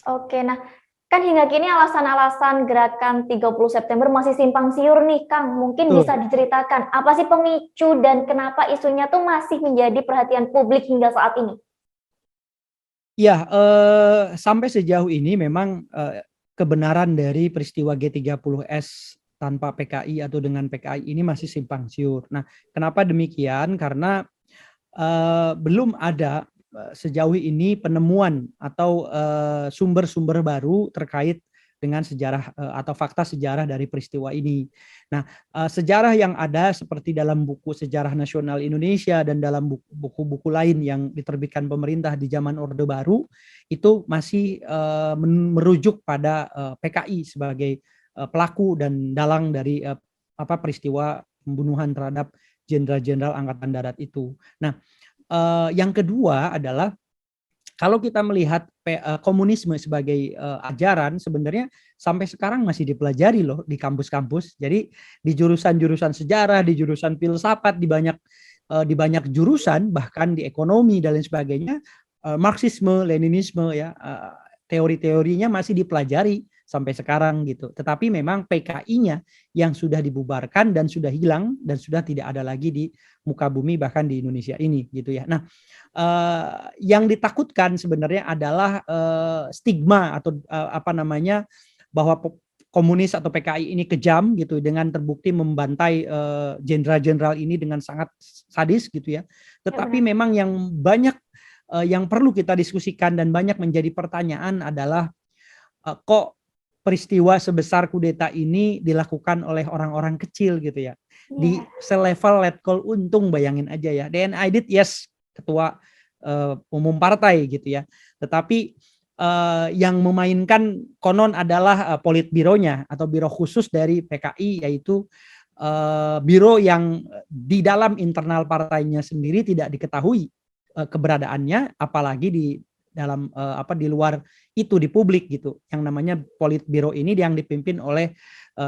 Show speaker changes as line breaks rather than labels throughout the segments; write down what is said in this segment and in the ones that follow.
Oke, nah kan hingga kini alasan-alasan gerakan 30 September masih simpang siur nih, Kang. Mungkin bisa
Betul.
diceritakan apa sih pemicu dan kenapa isunya tuh masih menjadi perhatian publik hingga saat ini?
Ya, sampai sejauh ini memang kebenaran dari peristiwa G30S tanpa PKI atau dengan PKI ini masih simpang siur. Nah, kenapa demikian? Karena belum ada sejauh ini penemuan atau sumber-sumber baru terkait dengan sejarah atau fakta sejarah dari peristiwa ini. Nah, sejarah yang ada seperti dalam buku Sejarah Nasional Indonesia dan dalam buku-buku lain yang diterbitkan pemerintah di zaman Orde Baru itu masih merujuk pada PKI sebagai pelaku dan dalang dari peristiwa pembunuhan terhadap jenderal-jenderal Angkatan Darat itu. Nah, yang kedua adalah kalau kita melihat komunisme sebagai ajaran sebenarnya sampai sekarang masih dipelajari loh di kampus-kampus. Jadi di jurusan-jurusan sejarah, di jurusan filsafat, di banyak jurusan bahkan di ekonomi dan lain sebagainya, Marxisme, Leninisme ya, teori-teorinya masih dipelajari sampai sekarang gitu. Tetapi memang PKI-nya yang sudah dibubarkan dan sudah hilang dan sudah tidak ada lagi di muka bumi bahkan di Indonesia ini gitu ya. Nah, yang ditakutkan sebenarnya adalah stigma atau bahwa komunis atau PKI ini kejam gitu dengan terbukti membantai jenderal-jenderal ini dengan sangat sadis gitu ya.
Ya
Tetapi
benar.
memang yang banyak yang perlu kita diskusikan dan banyak menjadi pertanyaan adalah kok peristiwa sebesar kudeta ini dilakukan oleh orang-orang kecil gitu ya. Di
Iya.
selevel Letkol Untung, bayangin aja ya. DNI did, yes, ketua umum partai gitu ya. Tetapi yang memainkan konon adalah politbironya atau biro khusus dari PKI, yaitu biro yang di dalam internal partainya sendiri tidak diketahui keberadaannya, apalagi di dalam di luar itu di publik gitu. Yang namanya Politbiro ini yang dipimpin oleh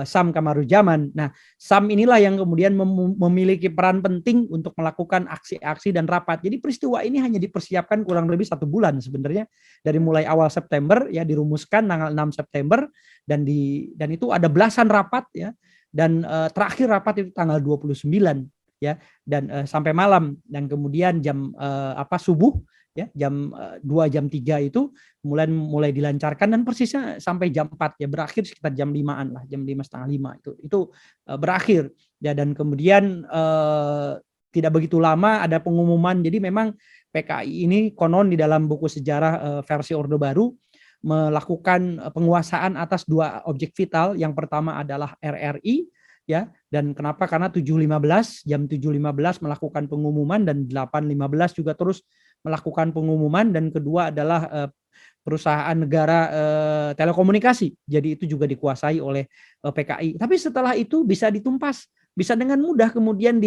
Sam Kamaruzaman. Nah, Sam inilah yang kemudian memiliki peran penting untuk melakukan aksi-aksi dan rapat. Jadi peristiwa ini hanya dipersiapkan kurang lebih 1 bulan sebenarnya, dari mulai awal September ya, dirumuskan tanggal 6 September dan itu ada belasan rapat ya, dan terakhir rapat itu tanggal 29 ya, dan sampai malam, dan kemudian jam subuh ya, jam 2 jam 3 itu mulai dilancarkan, dan persisnya sampai jam 4 ya, berakhir sekitar jam 5-an lah, jam 5 setengah 5 itu berakhir ya. Dan kemudian tidak begitu lama ada pengumuman. Jadi memang PKI ini konon di dalam buku sejarah versi Orde Baru melakukan penguasaan atas 2 objek vital. Yang pertama adalah RRI ya, dan kenapa? Karena jam 7.15 melakukan pengumuman, dan 8.15 juga terus melakukan pengumuman, dan kedua adalah perusahaan negara telekomunikasi. Jadi itu juga dikuasai oleh PKI. Tapi setelah itu bisa ditumpas, bisa dengan mudah kemudian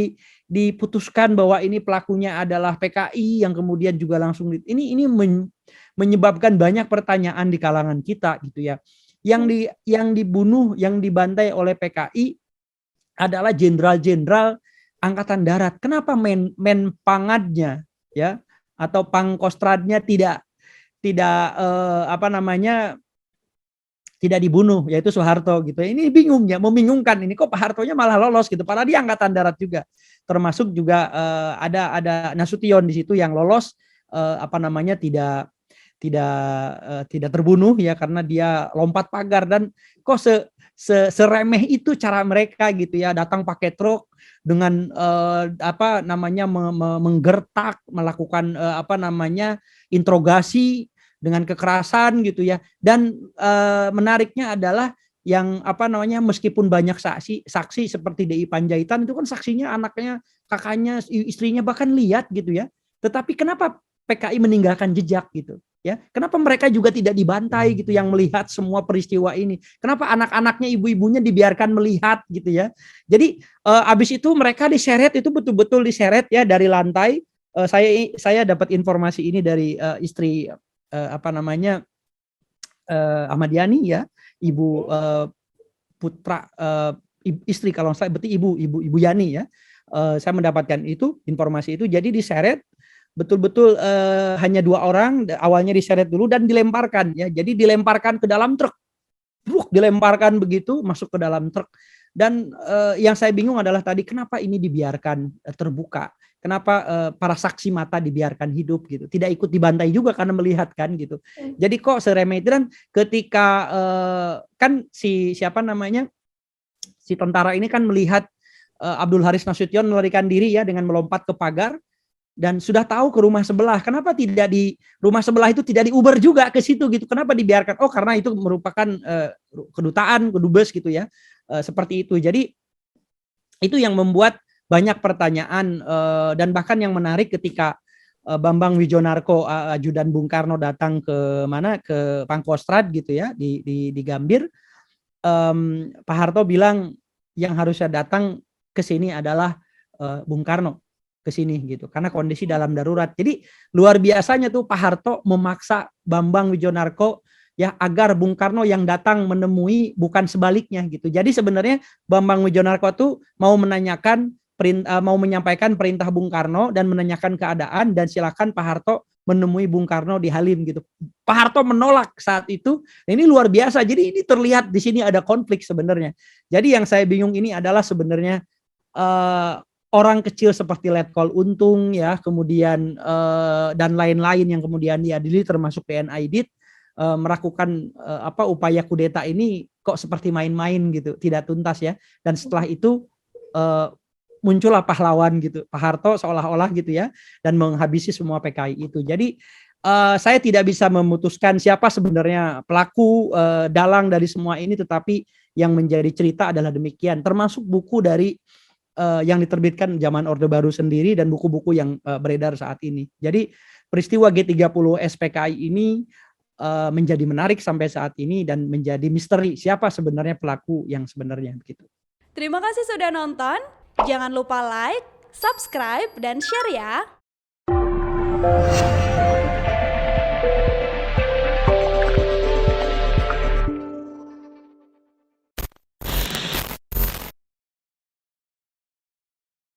diputuskan bahwa ini pelakunya adalah PKI, yang kemudian juga langsung ini menyebabkan banyak pertanyaan di kalangan kita gitu ya. Yang dibunuh, yang dibantai oleh PKI adalah jenderal-jenderal angkatan darat. Kenapa menpangadnya ya atau pangkostradnya tidak tidak dibunuh, yaitu Soeharto gitu. Ini bingung ya, membingungkan ini, kok Pak Hartonya malah lolos gitu, padahal dia angkatan darat juga. Termasuk juga ada Nasution di situ yang lolos, tidak tidak terbunuh ya, karena dia lompat pagar. Dan kok seremeh itu cara mereka gitu ya, datang pakai truk dengan menggertak, melakukan interogasi dengan kekerasan gitu ya. Dan menariknya adalah yang meskipun banyak saksi seperti DI Panjaitan itu kan saksinya anaknya, kakaknya, istrinya bahkan lihat gitu ya. Tetapi kenapa PKI meninggalkan jejak gitu ya? Kenapa mereka juga tidak dibantai gitu yang melihat semua peristiwa ini? Kenapa anak-anaknya, ibu-ibunya dibiarkan melihat gitu ya? Jadi abis itu mereka diseret, itu betul-betul diseret ya dari lantai. Saya dapat informasi ini dari istri Ahmad Yani ya, ibu putra istri, kalau saya berarti ibu Yani ya. Saya mendapatkan itu informasi itu, jadi diseret betul-betul hanya 2 orang, awalnya diseret dulu dan dilemparkan ya. Jadi dilemparkan ke dalam truk. Dilemparkan begitu masuk ke dalam truk. Dan yang saya bingung adalah tadi kenapa ini dibiarkan terbuka? Kenapa para saksi mata dibiarkan hidup gitu? Tidak ikut dibantai juga karena melihat kan gitu. Jadi kok seremeh itu. Dan ketika kan siapa namanya, si tentara ini kan melihat Abdul Haris Nasution melarikan diri ya dengan melompat ke pagar dan sudah tahu ke rumah sebelah. Kenapa tidak di rumah sebelah itu tidak diuber juga ke situ gitu? Kenapa dibiarkan? Oh, karena itu merupakan kedutaan, kedubes gitu ya. Seperti itu. Jadi itu yang membuat banyak pertanyaan dan bahkan yang menarik ketika Bambang Wijonarko, ajudan Bung Karno, datang ke mana, ke Pangkostrad gitu ya, di Gambir. Pak Harto bilang yang harusnya datang ke sini adalah Bung Karno ke sini gitu karena kondisi dalam darurat. Jadi luar biasanya tuh Pak Harto memaksa Bambang Wijonarko ya agar Bung Karno yang datang menemui, bukan sebaliknya gitu. Jadi sebenarnya Bambang Wijonarko tuh mau menyampaikan perintah Bung Karno dan menanyakan keadaan dan silakan Pak Harto menemui Bung Karno di Halim gitu. Pak Harto menolak saat itu. Ini luar biasa. Jadi ini terlihat di sini ada konflik sebenarnya. Jadi yang saya bingung ini adalah sebenarnya orang kecil seperti Letkol Untung ya, kemudian dan lain-lain yang kemudian diadili termasuk TNI Aidit melakukan upaya kudeta ini kok seperti main-main gitu, tidak tuntas ya. Dan setelah itu muncullah pahlawan gitu, Pak Harto seolah-olah gitu ya, dan menghabisi semua PKI itu. Jadi saya tidak bisa memutuskan siapa sebenarnya pelaku dalang dari semua ini, tetapi yang menjadi cerita adalah demikian, termasuk buku dari yang diterbitkan zaman Orde Baru sendiri dan buku-buku yang beredar saat ini. Jadi peristiwa G30 SPKI ini menjadi menarik sampai saat ini dan menjadi misteri siapa sebenarnya pelaku yang sebenarnya begitu.
Terima kasih sudah nonton. Jangan lupa like, subscribe, dan share ya.